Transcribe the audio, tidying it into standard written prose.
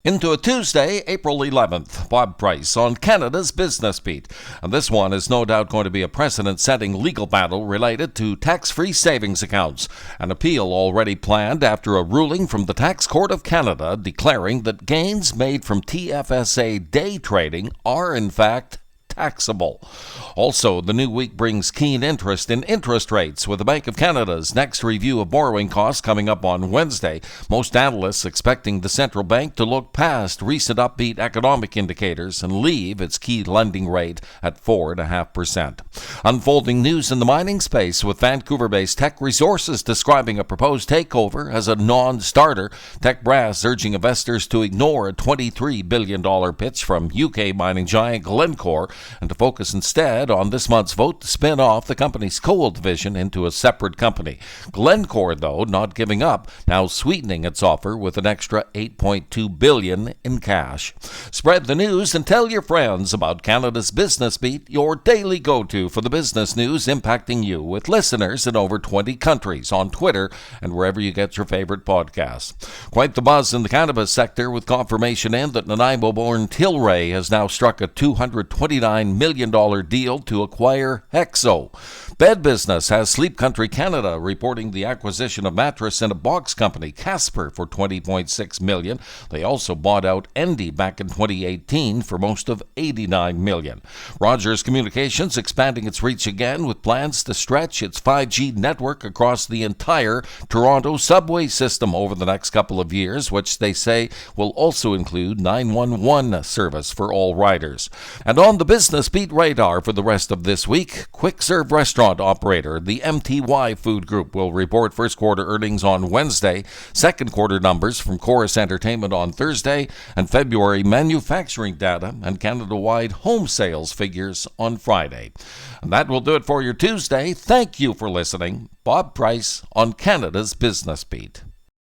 Into a Tuesday, April 11th. Bob Price on Canada's Business Beat. And this one is no doubt going to be a precedent-setting legal battle related to tax-free savings accounts. An appeal already planned after a ruling from the Tax Court of Canada declaring that gains made from TFSA day trading are, in fact, taxable. Also, the new week brings keen interest in interest rates, with the Bank of Canada's next review of borrowing costs coming up on Wednesday. Most analysts expecting the central bank to look past recent upbeat economic indicators and leave its key lending rate at 4.5%. Unfolding news in the mining space, with Vancouver-based Teck Resources describing a proposed takeover as a non-starter. Teck Brass urging investors to ignore a $23 billion pitch from UK mining giant Glencore and to focus instead on this month's vote to spin off the company's coal division into a separate company. Glencore, though, not giving up, now sweetening its offer with an extra $8.2 billion in cash. Spread the news and tell your friends about Canada's Business Beat, your daily go-to for the business news impacting you, with listeners in over 20 countries, on Twitter and wherever you get your favorite podcasts. Quite the buzz in the cannabis sector, with confirmation in that Nanaimo-born Tilray has now struck a $229 million deal to acquire Hexo. Bed Business has Sleep Country Canada reporting the acquisition of mattress-in-a-box company Casper for $20.6 million. They also bought out Endy back in 2018 for most of $89 million. Rogers Communications expanding its reach again, with plans to stretch its 5G network across the entire Toronto subway system over the next couple of years, which they say will also include 911 service for all riders. And on the Business Beat radar for the rest of this week, quick serve restaurant operator the MTY Food Group will report first quarter earnings on Wednesday, second quarter numbers from Chorus Entertainment on Thursday, and February manufacturing data and Canada-wide home sales figures on Friday. And that will do it for your Tuesday. Thank you for listening. Bob Price on Canada's Business Beat.